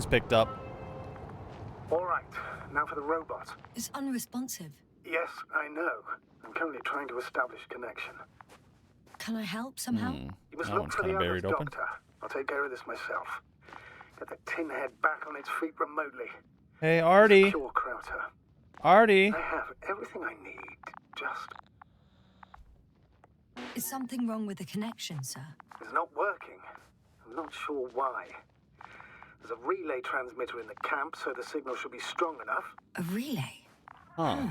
phone's picked up. All right, now for the robot. It's unresponsive. Yes, I know. I'm currently trying to establish connection. Can I help somehow? You must That look one's for the kinda others, buried open. Doctor. I'll take care of this myself. Get the tin head back on its feet remotely. Hey, Artie. Secure Krauter. Artie. I have everything I need. Just... Is something wrong with the connection, sir? It's not working. I'm not sure why. There's a relay transmitter in the camp, so the signal should be strong enough. A relay? Huh.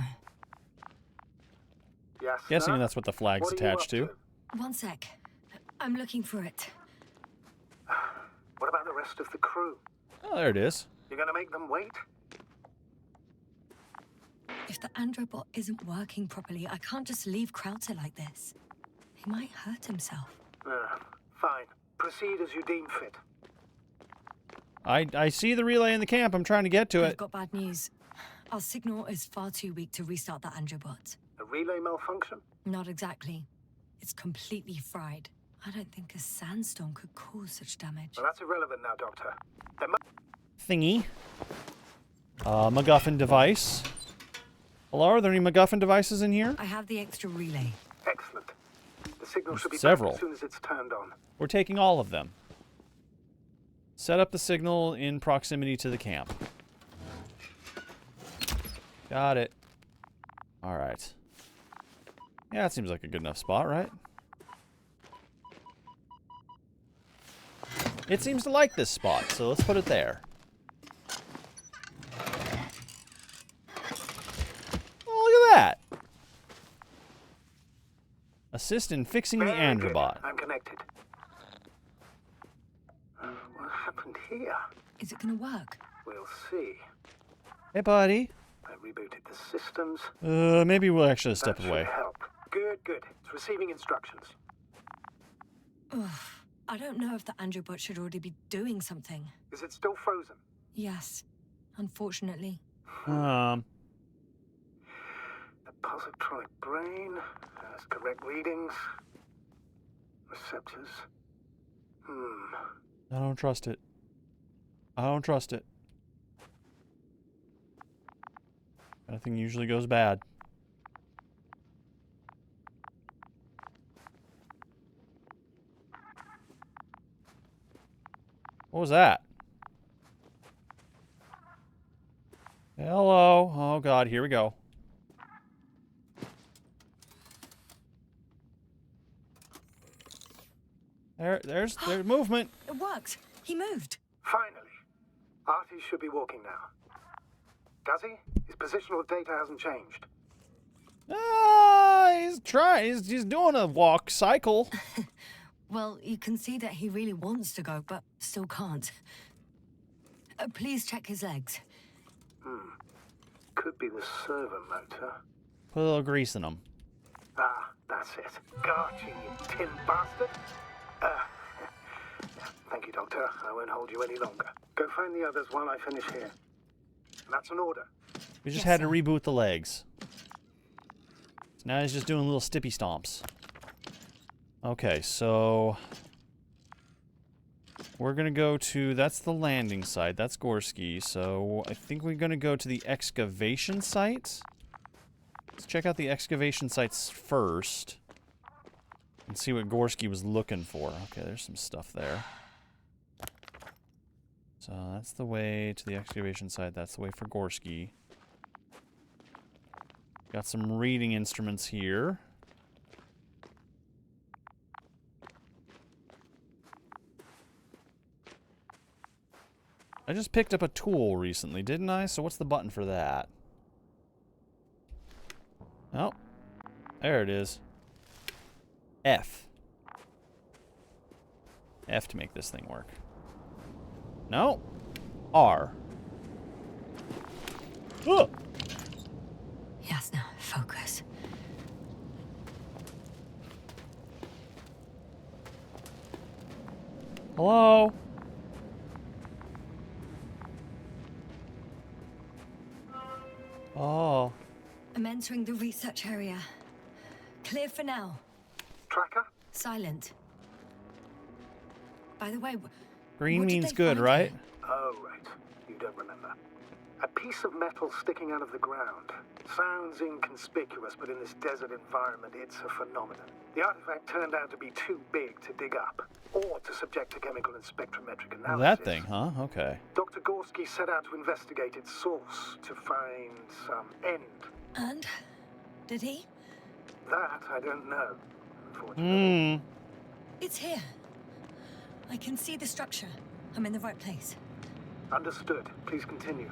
Yes, Guessing sir? that's what the flag's What are you attached up to. One sec. I'm looking for it. What about the rest of the crew? Oh, there it is. You're gonna make them wait? If the androbot isn't working properly, I can't just leave Krauter like this. He might hurt himself. Fine. Proceed as you deem fit. I see the relay in the camp. I'm trying to get to I've it. got bad news. Our signal is far too weak to restart the androbot. A relay malfunction? Not exactly. It's completely fried. I don't think a sandstorm could cause such damage. Well, that's irrelevant now, Doctor. There must... Thingy. MacGuffin device. Hello, are there any MacGuffin devices in here? I have the extra relay. Excellent. The signal should be Several. back as soon as it's turned on. We're taking all of them. Set up the signal in proximity to the camp. Got it. Alright. Yeah, that seems like a good enough spot, right? It seems to like this spot, so let's put it there. Oh, look at that! Assist in fixing the Very good. androbot. I'm connected. What happened here? Is it gonna work? We'll see. Hey, buddy. I rebooted the systems. Maybe we'll actually step That away. should help. Good, good. It's receiving instructions. Ugh. I don't know if the androbot should already be doing something. Is it still frozen? Yes, unfortunately. The positronic brain has correct readings. Receptors. I don't trust it. I don't trust it. Nothing usually goes bad. What was that? Hello. Oh god, here we go. There's movement. It worked. He moved. Finally. Artie should be walking now. Does he? His positional data hasn't changed. He's trying. He's doing a walk cycle. Well, you can see that he really wants to go, but still can't. Please check his legs. Could be the servo motor. Put a little grease in them. Ah, that's it. Gotcha, you tin bastard. Thank you, Doctor. I won't hold you any longer. Go find the others while I finish here. And that's an order. We just Yes, had to sir. reboot the legs. So now he's just doing little stippy stomps. Okay, so we're gonna go to, that's the landing site, that's Gorski, so I think we're gonna go to the excavation site. Let's check out the excavation sites first and see what Gorski was looking for. Okay, there's some stuff there. So that's the way to the excavation site, that's the way for Gorski. Got some reading instruments here. I just picked up a tool recently, didn't I? So what's the button for that? Oh, there it is. F. F to make this thing work. No. R. Oh! Yes, now, focus. Hello? Oh. I'm entering the research area. Clear for now. Tracker? Silent. By the way, Green what did means they good, find right? here? Oh, right. You don't remember. A piece of metal sticking out of the ground. Sounds inconspicuous, but in this desert environment, it's a phenomenon. The artifact turned out to be too big to dig up, or to subject to chemical and spectrometric analysis. That thing, huh? Okay. Dr. Gorski set out to investigate its source, to find some end. And? Did he? That I don't know, unfortunately. It's here. I can see the structure. I'm in the right place. Understood. Please continue.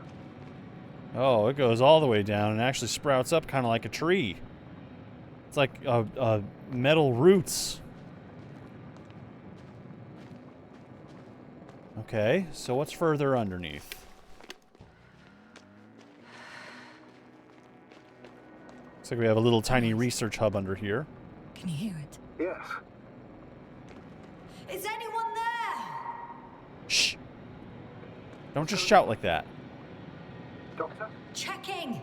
Oh, it goes all the way down and actually sprouts up kind of like a tree. It's like metal roots. Okay, so what's further underneath? Looks like we have a little tiny research hub under here. Can you hear it? Yes. Is anyone there? Shh! Don't just shout like that. Doctor? Checking.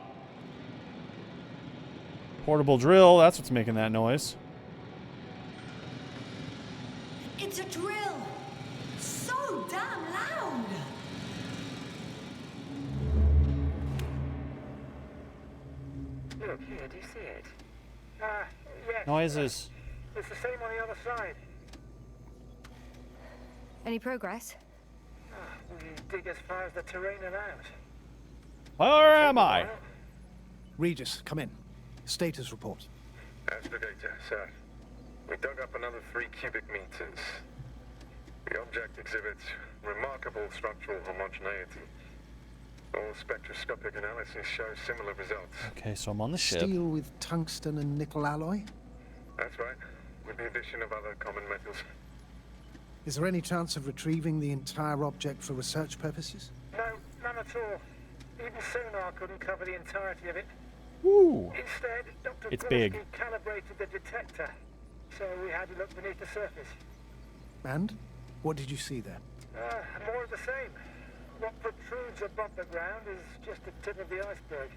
Portable drill, that's what's making that noise. It's a drill. So damn loud. Look, here, do you see it? Yes. Noises. It's the same on the other side. Any progress? We dig as far as the terrain allows. Where am I? Regis, come in. Status report. Astrogator, sir. We dug up another 3 cubic meters. The object exhibits remarkable structural homogeneity. All spectroscopic analysis shows similar results. Okay, so I'm on the ship. Steel with tungsten and nickel alloy? That's right, with the addition of other common metals. Is there any chance of retrieving the entire object for research purposes? No, none at all. Even sonar couldn't cover the entirety of it. Woo! Instead, Dr. It's Gorski big. calibrated the detector, so we had to look beneath the surface. And? What did you see there? More of the same. What protrudes above the ground is just the tip of the iceberg.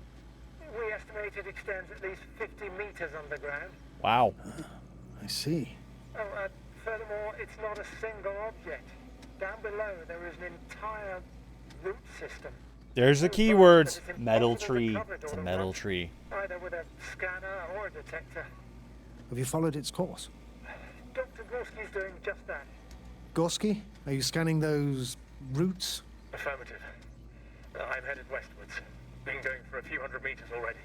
We estimate it extends at least 50 meters underground. Wow. I see. Oh, furthermore, it's not a single object. Down below, there is an entire root system. There's the keywords. Metal tree. It's a metal tree. Either with a scanner or a detector. Have you followed its course? Dr. Gorski's doing just that. Gorski, are you scanning those roots? Affirmative. I'm headed westwards. Been going for a few hundred meters already.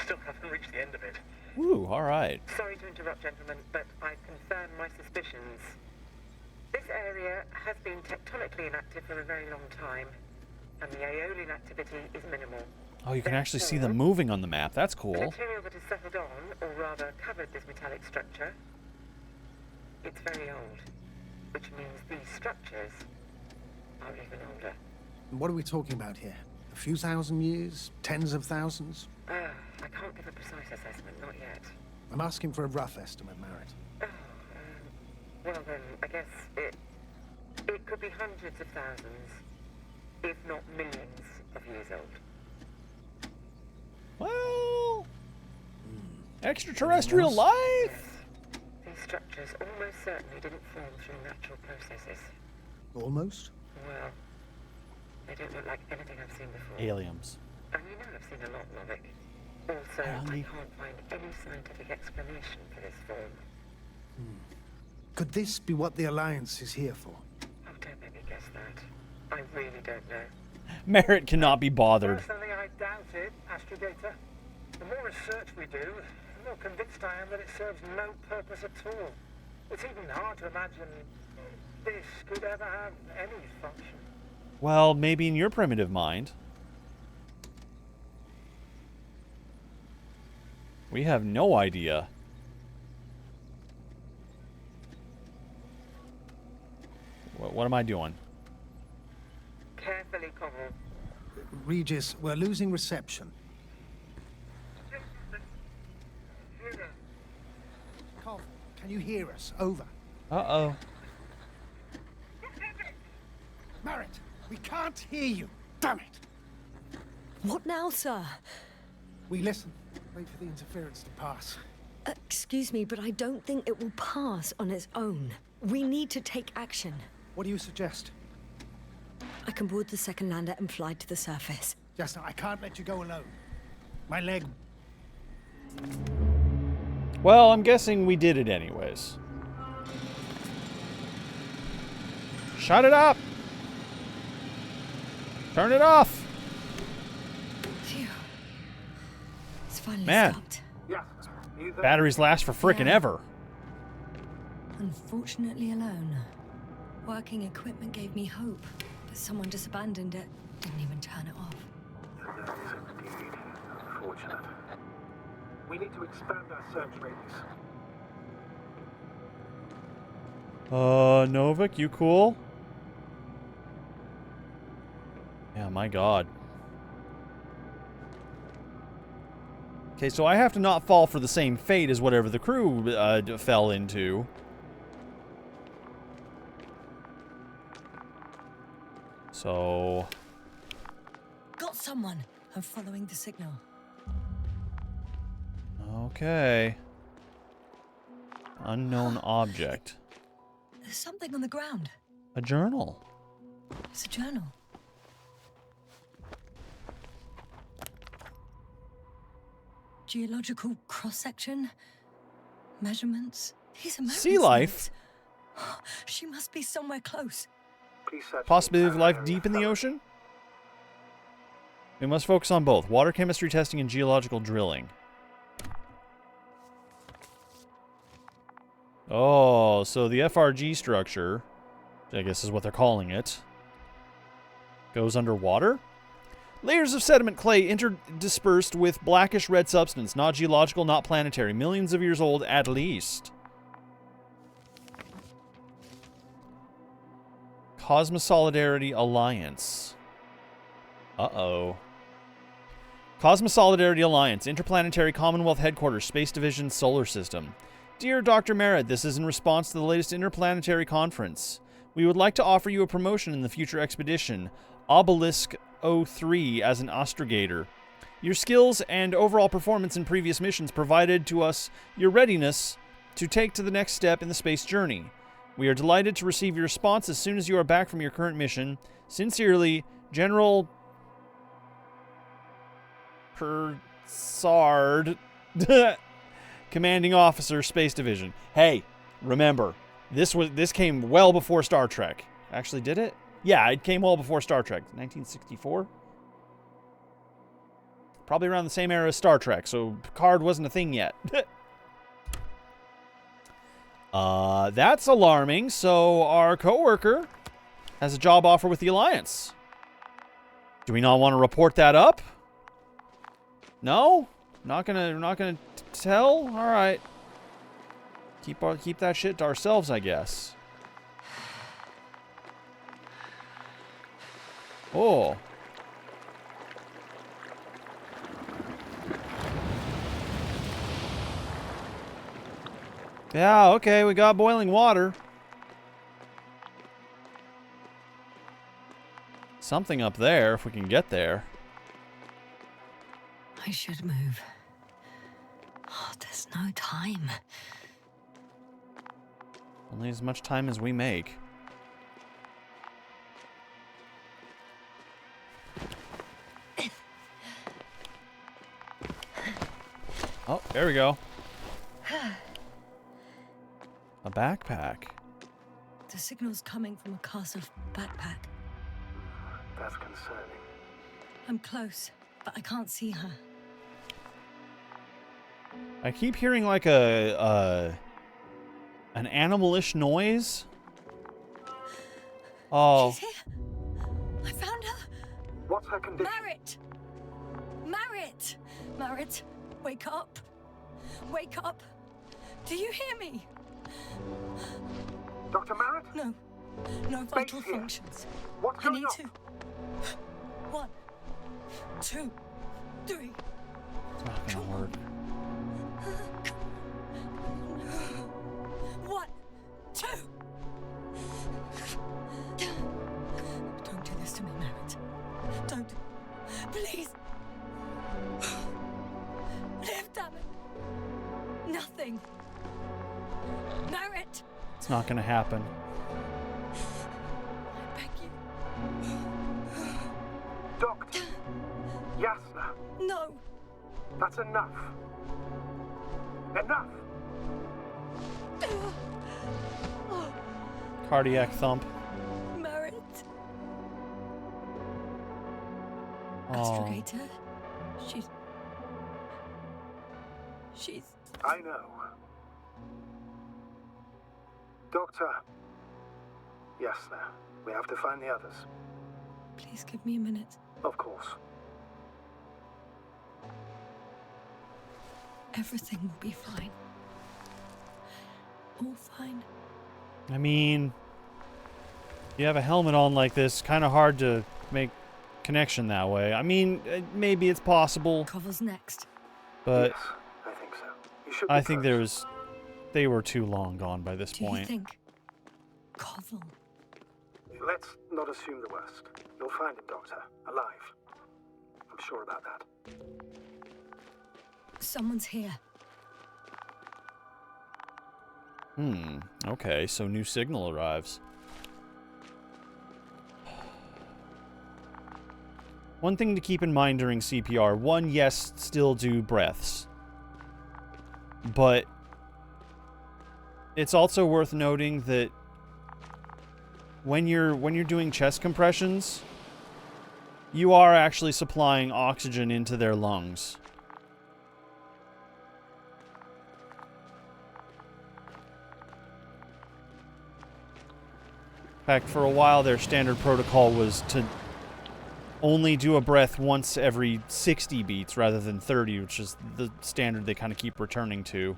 Still haven't reached the end of it. Woo, alright. Sorry to interrupt, gentlemen, but I confirm my suspicions. This area has been tectonically inactive for a very long time, and the aeolian activity is minimal. Oh, you can actually see them moving on the map. That's The cool. material that has settled on, or rather covered this metallic structure, it's very old, which means these structures are even older. What are we talking about here? A few thousand years? Tens of thousands? I can't give a precise assessment, not yet. I'm asking for a rough estimate, Merritt. Well then, I guess it could be hundreds of thousands, if not millions of years old. Well... Extraterrestrial life? These structures almost certainly didn't form through natural processes. Almost? Well, they don't look like anything I've seen before. Aliens. And you know I've seen a lot, Novik. Also, I can't find any scientific explanation for this form. Could this be what the Alliance is here for? Oh, don't make me guess that. I really don't know. Merritt cannot be bothered. Personally, I doubt it, Astrogator. The more research we do, the more convinced I am that it serves no purpose at all. It's even hard to imagine this could ever have any function. Well, maybe in your primitive mind. We have no idea. What am I doing? Carefully, Cobble. Regis, we're losing reception. Cov, can you hear us? Over. Uh-oh. Merritt, we can't hear you. Damn it. What now, sir? We listen. Wait for the interference to pass. Excuse me, but I don't think it will pass on its own. We need to take action. What do you suggest? I can board the second lander and fly to the surface. Just I can't let you go alone. My leg. Well, I'm guessing we did it anyways. Shut it up! Turn it off! Phew. It's finally Man. stopped. Yes. You there? Batteries last for frickin' Yeah. ever. Unfortunately alone. Working equipment gave me hope, but someone just abandoned it. Didn't even turn it off. That is indeed unfortunate. We need to expand our search radius. Novik, you cool? Yeah, my god. Okay, so I have to not fall for the same fate as whatever the crew fell into. So... Got someone! I'm following the signal. Okay. Unknown object. There's something on the ground. A journal. It's a journal. Geological cross-section? Measurements? These are Sea life? She must be somewhere close. Please search Possibility of the life entire deep in the area ocean? We must focus on both. Water chemistry testing and geological drilling. Oh, so the FRG structure, I guess is what they're calling it, goes underwater? Layers of sediment clay interdispersed with blackish red substance. Not geological, not planetary. Millions of years old at least. Cosmosolidarity Alliance. Uh-oh. Cosmosolidarity Alliance, Interplanetary Commonwealth Headquarters, Space Division, Solar System. Dear Dr. Merritt, this is in response to the latest interplanetary conference. We would like to offer you a promotion in the future expedition, Obelisk 03, as an astrogator. Your skills and overall performance in previous missions provided to us your readiness to take to the next step in the space journey. We are delighted to receive your response as soon as you are back from your current mission. Sincerely, General Persard, Commanding Officer, Space Division. Hey, remember, this came well before Star Trek. Actually, did it? Yeah, it came well before Star Trek. 1964? Probably around the same era as Star Trek, so Picard wasn't a thing yet. That's alarming. So our coworker has a job offer with the Alliance. Do we not want to report that up? No? Not gonna tell? All right. Keep that shit to ourselves, I guess. Oh. Yeah, okay, we got boiling water. Something up there, if we can get there. I should move. Oh, there's no time. Only as much time as we make. Oh, there we go. A backpack. The signal's coming from a castle backpack. That's concerning. I'm close, but I can't see her. I keep hearing like an animalish noise. Oh. She's here. I found her. What's her condition? Merritt! Merritt! Merritt, wake up. Wake up. Do you hear me? Dr. Merritt? No. No vital here. functions. What's I going need on? to. 1, 2, 3. It's not gonna work. 1, 2. Don't do this to me, Merritt. Don't. Please. Live, damn it. Nothing. Merritt. It's not gonna happen. I beg you. No. That's enough. Enough! Cardiac thump. Merit. Oh. Astrogator. She's... I know. Doctor. Yes, sir. We have to find the others. Please give me a minute. Of course. Everything will be fine. All fine. I mean, you have a helmet on like this, kind of hard to make connection that way. I mean, maybe it's possible, Cover's next. but Yes, I think so. You should I be think first. they were too long gone by this Do you point. think? Covel. Let's not assume the worst. You'll find him, Doctor. Alive. I'm sure about that. Someone's here. Okay, so new signal arrives. One thing to keep in mind during CPR. One, yes, still do breaths. But it's also worth noting that when you're doing chest compressions, you are actually supplying oxygen into their lungs. In fact, for a while their standard protocol was to only do a breath once every 60 beats rather than 30, which is the standard they kind of keep returning to.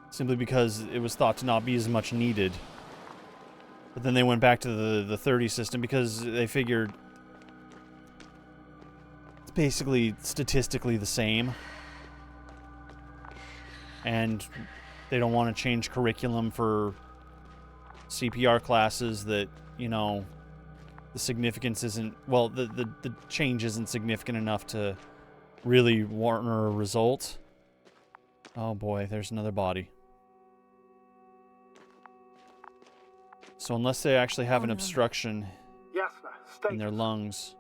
Simply because it was thought to not be as much needed. But then they went back to the 30 system because they figured it's basically statistically the same. And they don't want to change curriculum for CPR classes that, you know, the significance isn't, well, the change isn't significant enough to really warrant a result. Oh boy, there's another body. So unless they actually have an obstruction Yes, sir. Stay. in their lungs,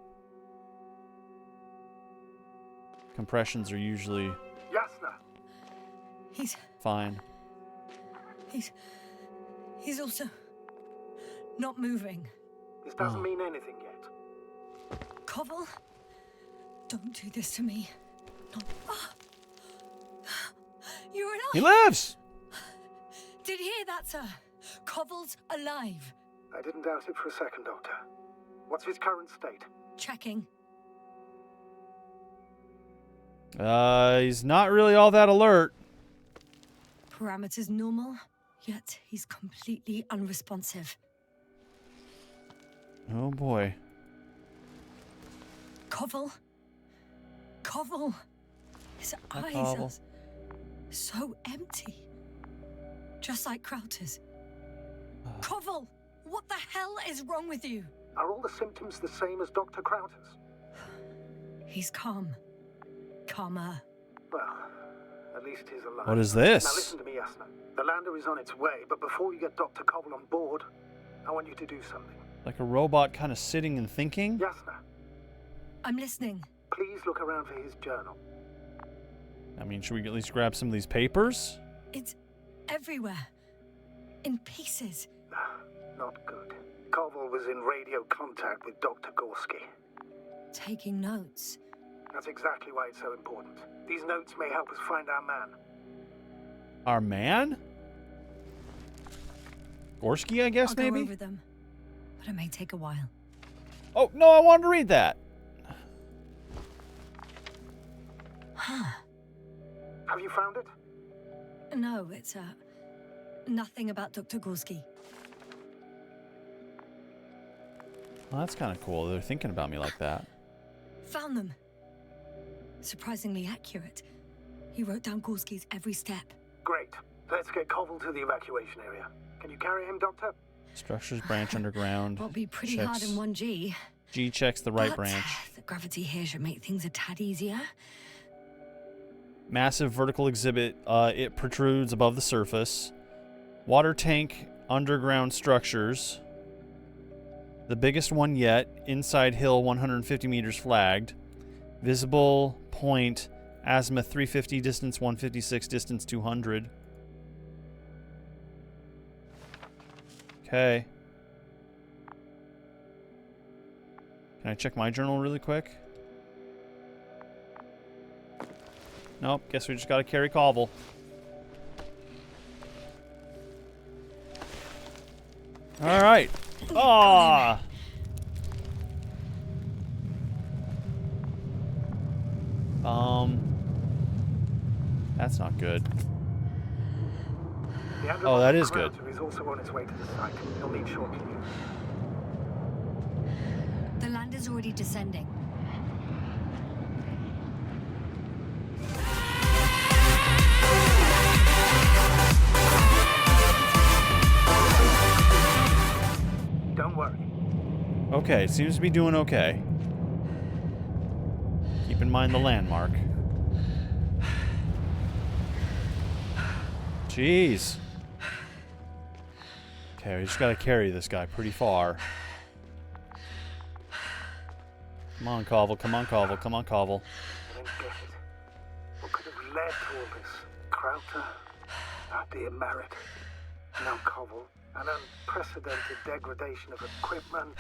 compressions are usually Yes, sir. He's fine. also not moving. This doesn't mean anything yet. Covel, don't do this to me. No. You're alive. He lives! Did you hear that, sir? Covel's alive. I didn't doubt it for a second, Doctor. What's his current state? Checking. He's not really all that alert. Parameters normal, yet he's completely unresponsive. Oh boy. Covel. His Hi, eyes Covel. are so empty. Just like Crowter's. Covel, what the hell is wrong with you? Are all the symptoms the same as Dr. Crowter's? He's calm. Calmer. Well, at least he's alive. What is this? Now listen to me, Yasna. The lander is on its way, but before you get Dr. Covel on board, I want you to do something. Like a robot kind of sitting and thinking? Yasna, I'm listening. please look around for his journal. I mean, should we at least grab some of these papers? It's everywhere. In pieces. Not good. Koval was in radio contact with Dr. Gorski. Taking notes. That's exactly why it's so important. These notes may help us find our man. Our man? Gorski, I guess, I'll maybe? go over them. But it may take a while. Oh, no, I wanted to read that. Have you found it? No, it's nothing about Dr. Gorski. Well, that's kind of cool. They're thinking about me like that. Found them. Surprisingly accurate. He wrote down Gorski's every step. Great. Let's get Koval to the evacuation area. Can you carry him, Doctor? Structures branch underground. Will be pretty hard Checks- in 1G. G checks the right but branch. The gravity here should make things a tad easier. Massive vertical exhibit. It protrudes above the surface. Water tank underground structures. The biggest one yet. Inside hill 150 meters flagged. Visible point azimuth 350, distance 156, distance 200. Okay. Can I check my journal really quick? Nope, guess we just gotta carry Cobble. Alright. Ah! That's not good. Oh, that is good. Is also on its way to the site. He'll need shortly. The lander's already descending. Don't worry. Okay, seems to be doing okay. Keep in mind the landmark. Jeez. Okay, we just gotta carry this guy pretty far. Come on, Cobble. Come on, Cobble. Come on, Cobble. I don't get it. What could have led to all this? Krauter? Our dear Merritt? Now Cobble? An unprecedented degradation of equipment,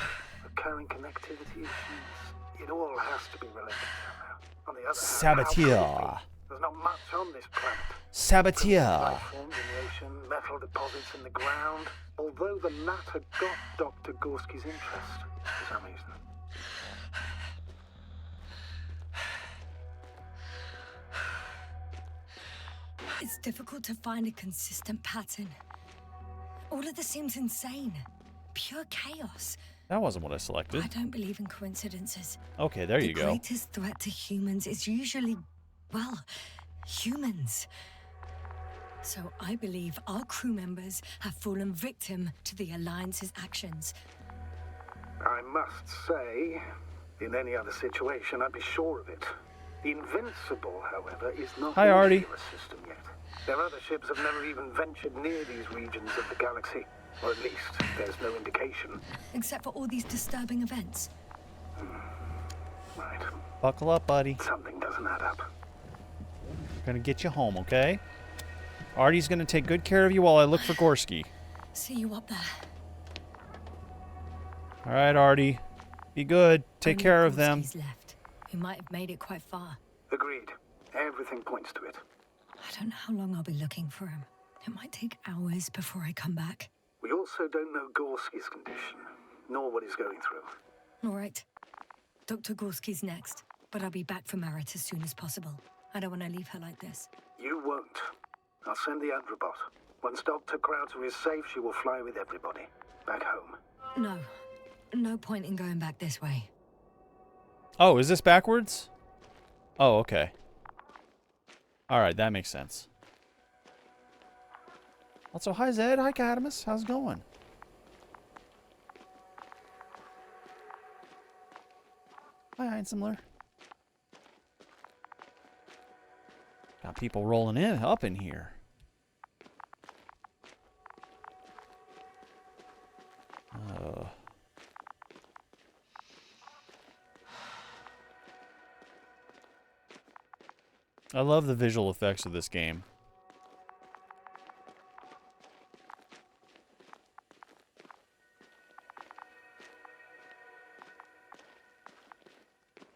recurring connectivity issues. It all has to be related somehow. On the other hand, Saboteur. there's not much on this planet. Saboteur. Life forms in the ocean, metal deposits in the ground. Although the latter got Dr. Gorski's interest for some reason. It's difficult to find a consistent pattern. All of this seems insane. Pure chaos. That wasn't what I selected. I don't believe in coincidences. Okay, there you The go. greatest threat to humans is usually, well, humans. So I believe our crew members have fallen victim to the Alliance's actions. I must say, in any other situation, I'd be sure of it. The Invincible, however, is not Hi, Artie. in the system yet. Their other ships have never even ventured near these regions of the galaxy. Or at least, there's no indication. Except for all these disturbing events. Right. Buckle up, buddy. Something doesn't add up. Gonna get you home, okay? Artie's gonna take good care of you while I look for Gorski. See you up there. Alright, Artie. Be good. Take Only care of them. Gorski's left. We might have made it quite far. Agreed. Everything points to it. I don't know how long I'll be looking for him. It might take hours before I come back. We also don't know Gorski's condition, nor what he's going through. All right. Dr. Gorski's next, but I'll be back for Merritt as soon as possible. I don't want to leave her like this. You won't. I'll send the Androbot. Once Dr. Krauter is safe, she will fly with everybody. Back home. No. No point in going back this way. Oh, is this backwards? Oh, okay. Alright, that makes sense. Also, hi Zed, hi Cadamus, how's it going? Hi Einsimler. Got people rolling in, up in here. I love the visual effects of this game.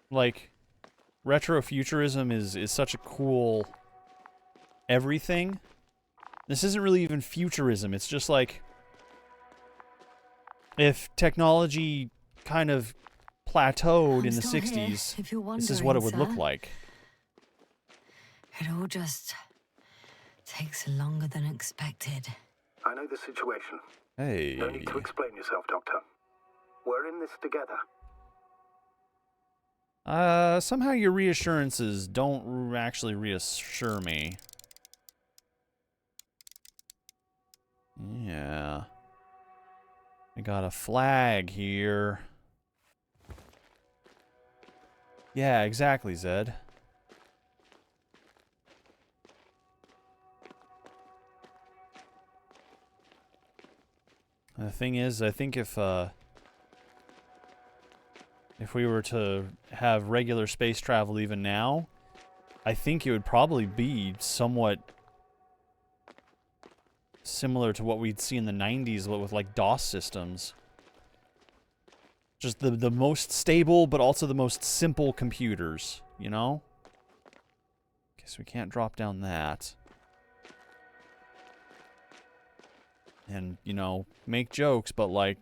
Like, retrofuturism is such a cool everything. This isn't really even futurism. It's just like if technology kind of plateaued in the 60s, this is what it would look like. It all just takes longer than expected. I know the situation. Hey. No need to explain yourself, Doctor. We're in this together. Somehow your reassurances don't actually reassure me. Yeah. I got a flag here. Yeah, exactly, Zed. The thing is, I think if If we were to have regular space travel even now, I think it would probably be somewhat similar to what we'd see in the 90s with like DOS systems. Just the most stable, but also the most simple computers, you know? Guess we can't drop down that. And, you know, make jokes, but like,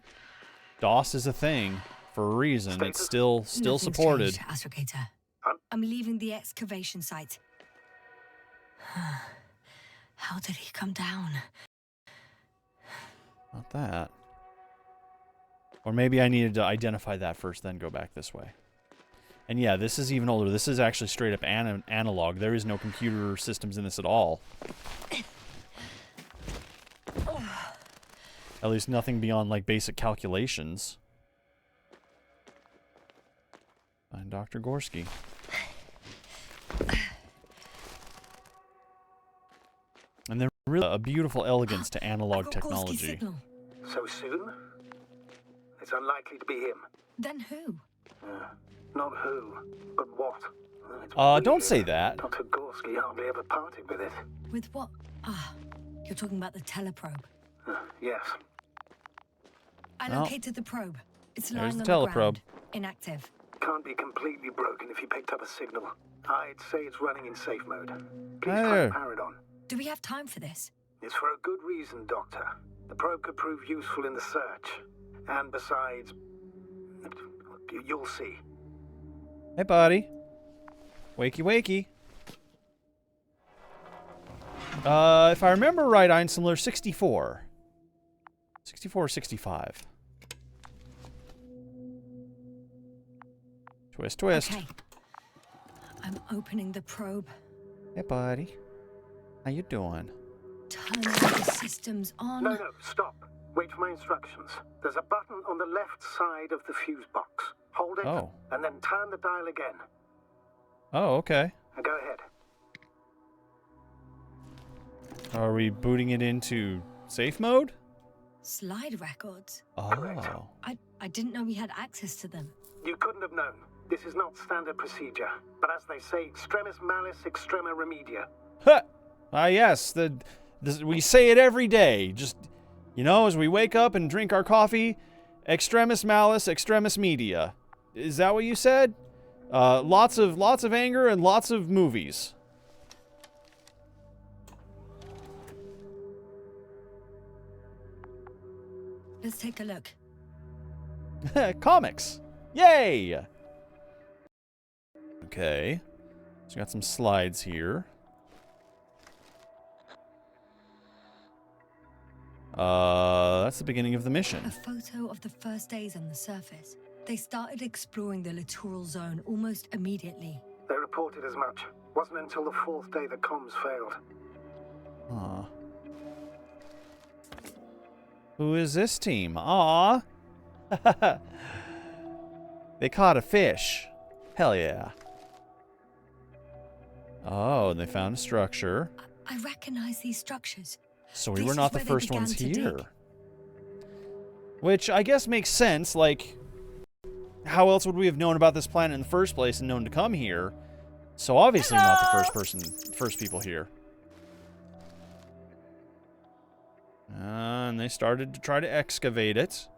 DOS is a thing for a reason. It's still Nothing's supported. changed, Astrogator. I'm leaving the excavation site. How did he come down? Not that. Or maybe I needed to identify that first, then go back this way. And yeah, this is even older. This is actually straight up analog. There is no computer systems in this at all. At least nothing beyond, like, basic calculations. Find Dr. Gorski. And there's really a beautiful elegance to analog technology. So soon? It's unlikely to be him. Then who? Not who, but what. It's Don't weird. say that. Dr. Gorski hardly ever parted with it. With what? You're talking about the teleprobe. Yes. I Oh. located the probe. It's There's lying the on the teleprobe. ground. Inactive. Can't be completely broken if you picked up a signal. I'd say it's running in safe mode. Please Hi try there. to power it on. Do we have time for this? It's for a good reason, Doctor. The probe could prove useful in the search. And besides, you'll see. Hey, buddy. Wakey, wakey. If I remember right, Einsamler, 64. 64 or 65. Twist, twist. Okay. I'm opening the probe. Hey, buddy. How you doing? Turn the systems on. No, stop. Wait for my instructions. There's a button on the left side of the fuse box. Hold it, Oh. and then turn the dial again. Oh, okay. Now go ahead. Are we booting it into safe mode? Slide records. Oh. I didn't know we had access to them. You couldn't have known. This is not standard procedure. But as they say, extremis malice, extrema remedia. Huh. Yes. We say it every day. Just, you know, as we wake up and drink our coffee, extremis malice, extremis media. Is that what you said? Lots of anger and lots of movies. Let's take a look. Comics. Yay! Okay. So we got some slides here. That's the beginning of the mission. A photo of the first days on the surface. They started exploring the littoral zone almost immediately. They reported as much. Wasn't until the fourth day that comms failed. Aw. Who is this team? Aw. They caught a fish. Hell yeah. Oh, and they found a structure. I recognize these structures. So we This were is not the where they first began ones to here. dig. Which I guess makes sense. Like, how else would we have known about this planet in the first place and known to come here? So obviously not the first people here. And they started to try to excavate it.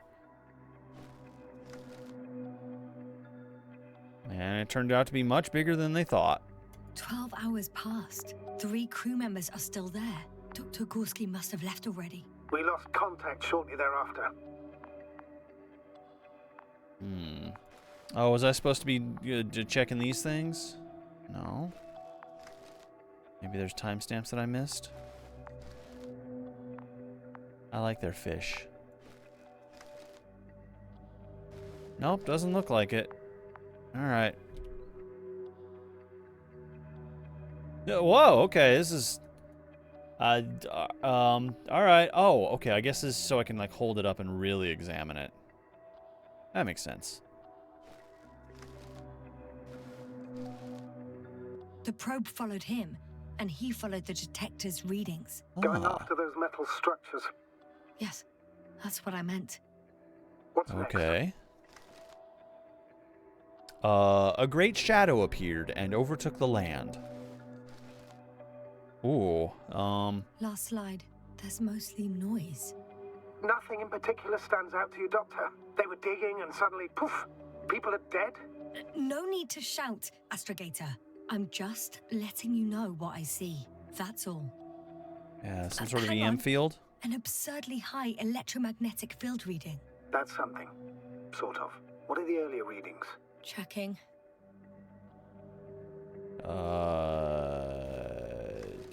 And it turned out to be much bigger than they thought. 12 hours passed. 3 crew members are still there. Dr. Gorski must have left already. We lost contact shortly thereafter. Oh, was I supposed to be checking these things? No. Maybe there's timestamps that I missed? I like their fish. Nope, doesn't look like it. Alright. Whoa, okay, this is... alright. Oh, okay, I guess this is so I can, like, hold it up and really examine it. That makes sense. The probe followed him, and he followed the detector's readings. Going Ah, after those metal structures. Yes, that's what I meant. What's next? okay. A great shadow appeared and overtook the land. Ooh, Last slide. There's mostly noise. Nothing in particular stands out to you, Doctor? They were digging and suddenly, poof, people are dead? No need to shout, Astrogator. I'm just letting you know what I see. That's all. yeah, some sort of hang EM on. field. An absurdly high electromagnetic field reading. That's something. Sort of. What are the earlier readings? Checking.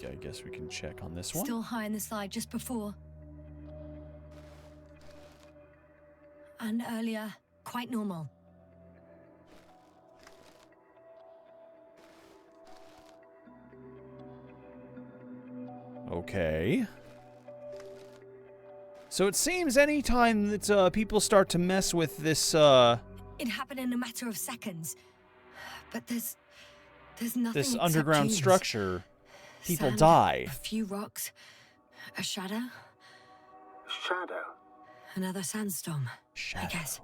I guess we can check on this one. Still high in the slide just before. And earlier, quite normal. Okay. So it seems any time that people start to mess with this, It happened in a matter of seconds. But there's nothing this except underground dunes. structure, people Sand, die. A few rocks, a shadow, Shadow. another sandstorm. Shadow. I guess.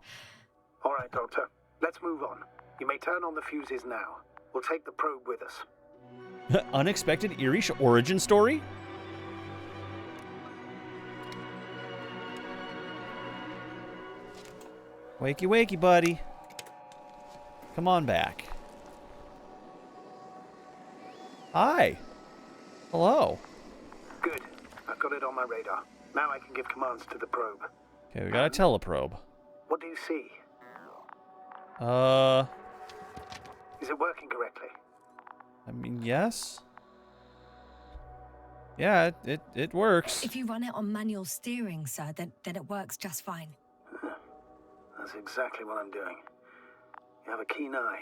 All right, Doctor. Let's move on. You may turn on the fuses now. We'll take the probe with us. Unexpected eerie origin story? Wakey, wakey, buddy. Come on back. Hi. Hello. Good. I've got it on my radar. Now I can give commands to the probe. Okay, we got a teleprobe. What do you see? Is it working correctly? I mean, yes. Yeah, it works. If you run it on manual steering, sir, then it works just fine. That's exactly what I'm doing. You have a keen eye.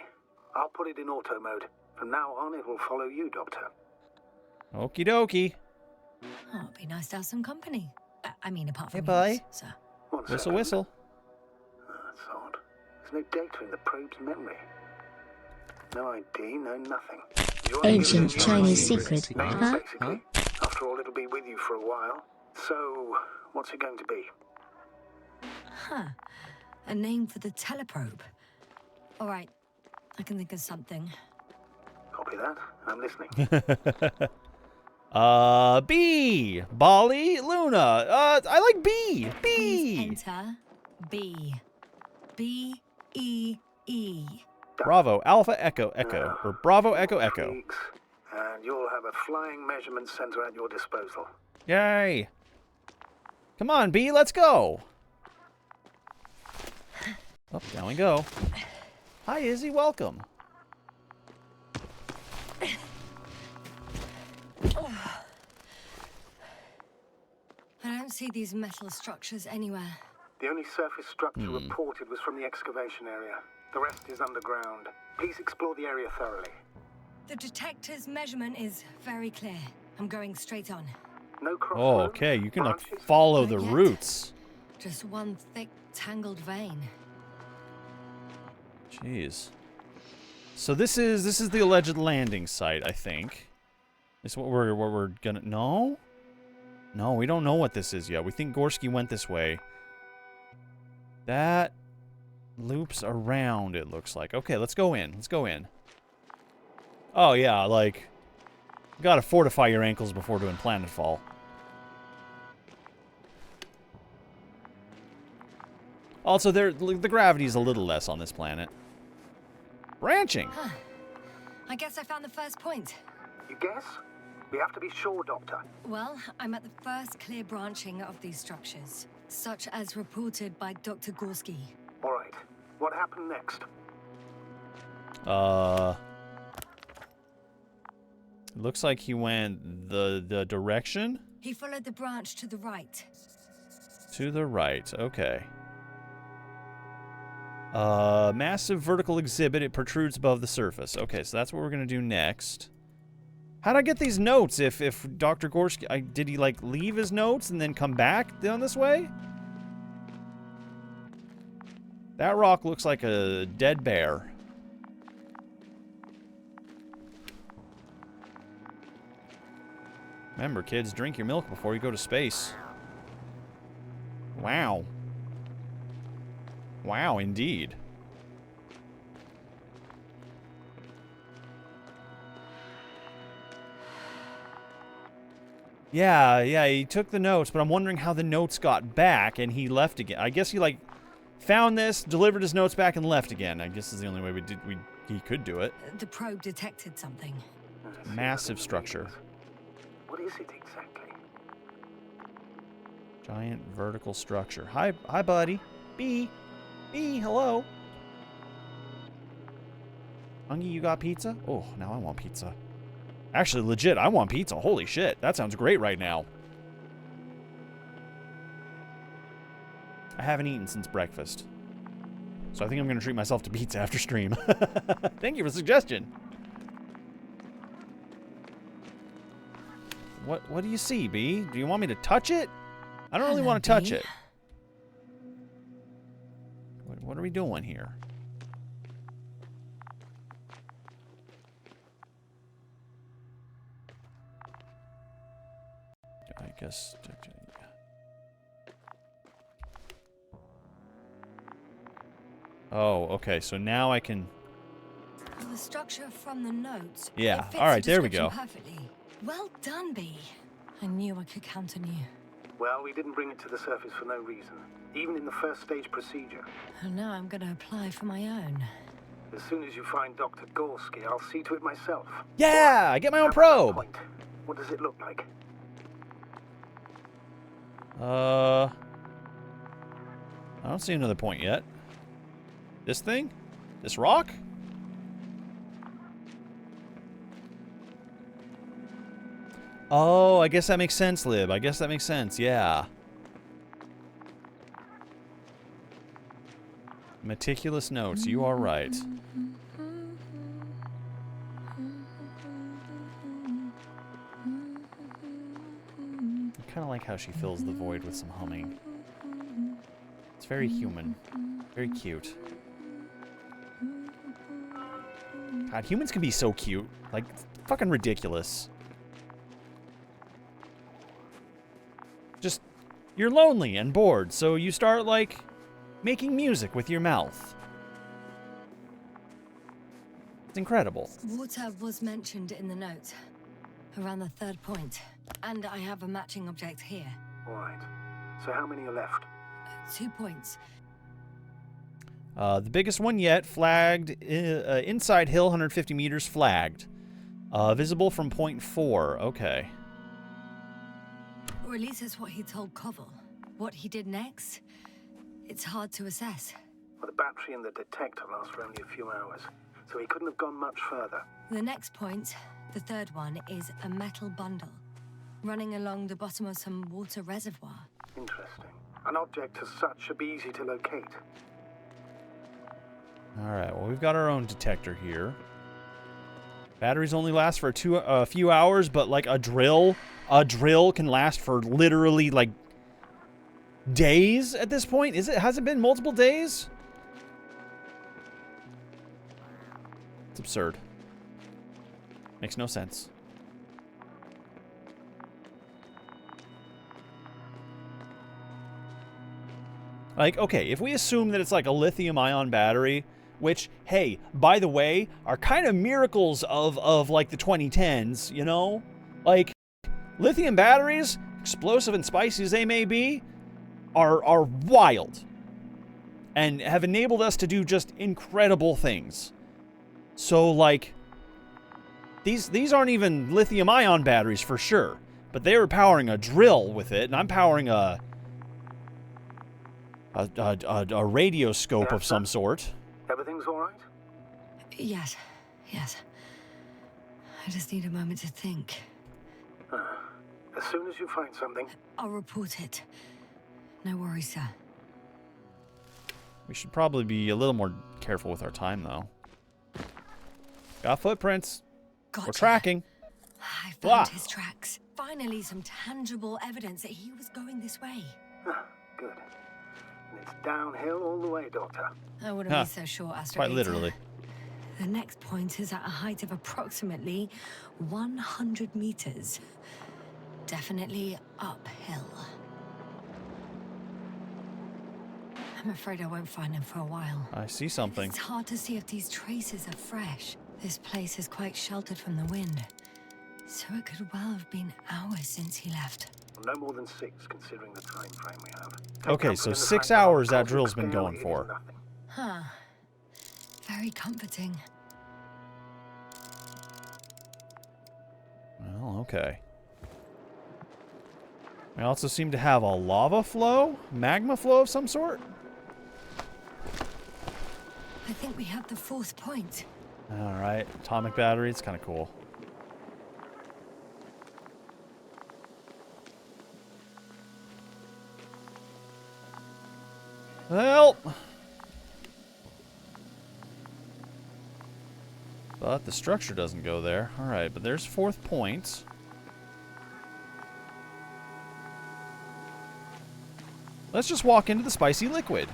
I'll put it in auto mode. From now on, it will follow you, Doctor. Okie dokie. Oh, it'd be nice to have some company. I mean, apart from Hey, yours, bye. sir. One Whistle, second. whistle. Oh, that's odd. There's no data in the probe's memory. No ID, no nothing. You want to Ancient give it a new Chinese ID? secret, Names, huh? basically. After all, it'll be with you for a while. So, what's it going to be? Huh. A name for the teleprobe. All right. I can think of something. Copy that. I'm listening. B. Bali Luna. I like B. Please B. enter B. B-E-E. Bravo, Alpha, Echo, Echo. Or Bravo, Echo, Echo. Tweaks, and you'll have a flying measurement center at your disposal. Yay. Come on, B, let's go. Oh, down we go. Hi, Izzy, welcome. I don't see these metal structures anywhere. The only surface structure reported was from the excavation area. The rest is underground. Please explore the area thoroughly. The detector's measurement is very clear. I'm going straight on. No Oh, crossroads, okay, you can like branches? follow Not the yet. roots. Just one thick, tangled vein. Jeez. So this is the alleged landing site, I think. Is what we're gonna no? No, we don't know what this is yet. We think Gorski went this way. That loops around, it looks like. Okay, let's go in. Let's go in. Oh yeah, like you gotta fortify your ankles before doing planetfall. Also, the gravity's a little less on this planet. Branching. Huh. I guess I found the first point. You guess? We have to be sure, Doctor. Well, I'm at the first clear branching of these structures, such as reported by Dr. Gorski. All right. What happened next? It looks like he went the direction He followed the branch to the right. to the right. Okay. Massive vertical exhibit. It protrudes above the surface. Okay, so that's what we're gonna do next. How'd I get these notes? If Dr. Gorski, did he like leave his notes and then come back down this way? That rock looks like a dead bear. Remember, kids, drink your milk before you go to space. Wow. Wow, indeed. Yeah, he took the notes, but I'm wondering how the notes got back and he left again. I guess he, like, found this, delivered his notes back, and left again. I guess is the only way he could do it. The probe detected something. Massive structure. What is it exactly? Giant vertical structure. Hi, buddy. B, hello. Hungy, you got pizza? Oh, now I want pizza. Actually, legit, I want pizza. Holy shit, that sounds great right now. I haven't eaten since breakfast. So I think I'm going to treat myself to pizza after stream. Thank you for the suggestion. What do you see, B? Do you want me to touch it? I don't really want to touch it. What are we doing here? I guess... Oh, okay, so now I can... The structure from the notes. Yeah, alright, there we go. Perfectly. Well done, B. I knew I could count on you. Well, we didn't bring it to the surface for no reason, even in the first stage procedure. And now I'm going to apply for my own. As soon as you find Dr. Gorski, I'll see to it myself. Yeah, I get my own probe. Point. What does it look like? I don't see another point yet. This thing? This rock? Oh, I guess that makes sense, Lib. I guess that makes sense, yeah. Meticulous notes, you are right. I kind of like how she fills the void with some humming. It's very human. Very cute. God, humans can be so cute. Like, fucking ridiculous. Just, you're lonely and bored, so you start, like, making music with your mouth. It's incredible. Water was mentioned in the note, around the third point. And I have a matching object here. All right. So how many are left? 2 points. The biggest one yet, flagged, inside hill, 150 meters, flagged. Visible from point 4, okay. Or at least that's what he told Koval. What he did next, it's hard to assess. Well, the battery and the detector last for only a few hours, so he couldn't have gone much further. The next point, the third one, is a metal bundle, running along the bottom of some water reservoir. Interesting. An object as such should be easy to locate. Alright, well, we've got our own detector here. Batteries only last for a few hours, but like a drill can last for literally like days at this point. Has it been multiple days? It's absurd. Makes no sense. Like, okay, if we assume that it's like a lithium-ion battery, which, hey, by the way, are kind of miracles of like the 2010s, you know? Like, lithium batteries, explosive and spicy as they may be, are wild. And have enabled us to do just incredible things. So, like, these aren't even lithium-ion batteries for sure. But they were powering a drill with it, and I'm powering a radioscope of some sort. Everything's all right? Yes. I just need a moment to think. As soon as you find something... I'll report it. No worries, sir. We should probably be a little more careful with our time, though. Got footprints. Gotcha. We're tracking. I found Blah. his tracks. Finally, some tangible evidence that he was going this way. Good. And it's downhill all the way, Doctor. I wouldn't be so sure, Astrogator. Quite literally. The next point is at a height of approximately 100 meters. Definitely uphill. I'm afraid I won't find him for a while. I see something. It's hard to see if these traces are fresh. This place is quite sheltered from the wind. So it could well have been hours since he left. No more than 6, considering the time frame we have. Take Okay, comfort so in the 6 fact that on a hours that cosmic drill's been scale, going it is for. nothing. Huh. Very comforting. Well, okay. We also seem to have a lava flow? Magma flow of some sort? I think we have the 4th point. Alright, atomic battery, it's kind of cool. Well... But the structure doesn't go there. Alright, but there's 4th point. Let's just walk into the spicy liquid.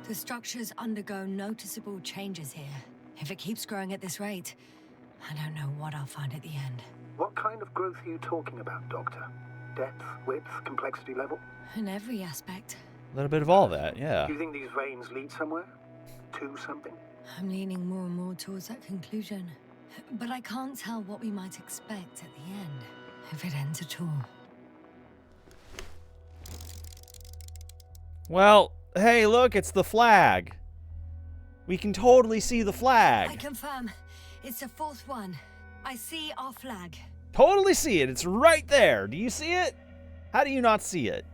The structures undergo noticeable changes here. If it keeps growing at this rate, I don't know what I'll find at the end. What kind of growth are you talking about, Doctor? Depth, width, complexity level? In every aspect. A little bit of all that, yeah. Do you think these veins lead somewhere? To something? I'm leaning more and more towards that conclusion. But I can't tell what we might expect at the end, if it ends at all. Well, hey, look, it's the flag. We can totally see the I flag. confirm. It's the 4th one. I see our flag. Totally see it. It's right there. Do you see it? How do you not see it?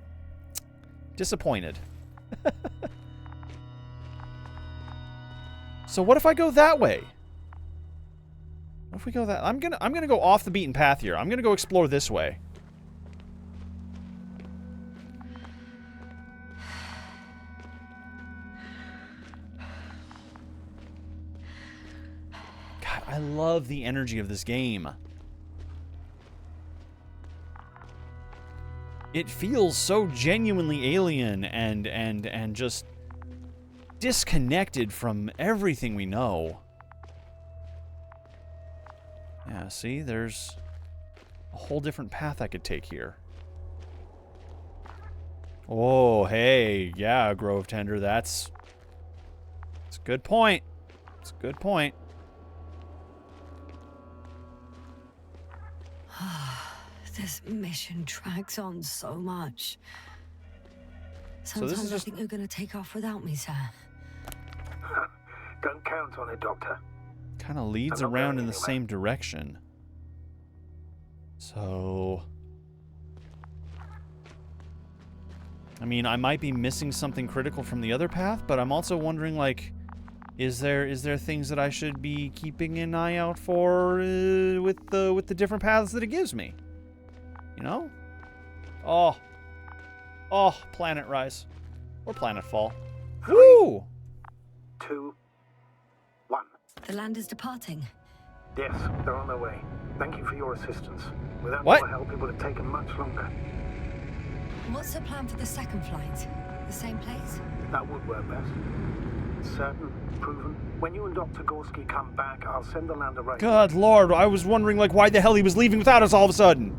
Disappointed. So what if I go that way? What if we go that? I'm gonna go off the beaten path here. I'm gonna go explore this way. God, I love the energy of this game. It feels so genuinely alien and just disconnected from everything we know. Yeah, see, there's a whole different path I could take here. Oh, hey, yeah, Grove Tender, that's a good point. It's a good point. This mission drags on so much. So this is Sometimes I just- think you're going to take off without me, sir. Don't count on it, Doctor. Kind of leads I'm not around going in the anywhere. same direction. So... I mean, I might be missing something critical from the other path, but I'm also wondering, like, is there things that I should be keeping an eye out for with the different paths that it gives me? You know? Oh, planet rise. Or planet fall. Woo! 2, 1. The land is departing. Yes, they're on their way. Thank you for your assistance. Without What? your help, it would have taken much longer. What's the plan for the second flight? The same place? That would work best. Certain, proven. When you and Dr. Gorski come back, I'll send the lander right. Good lord, I was wondering, like, why the hell he was leaving without us all of a sudden.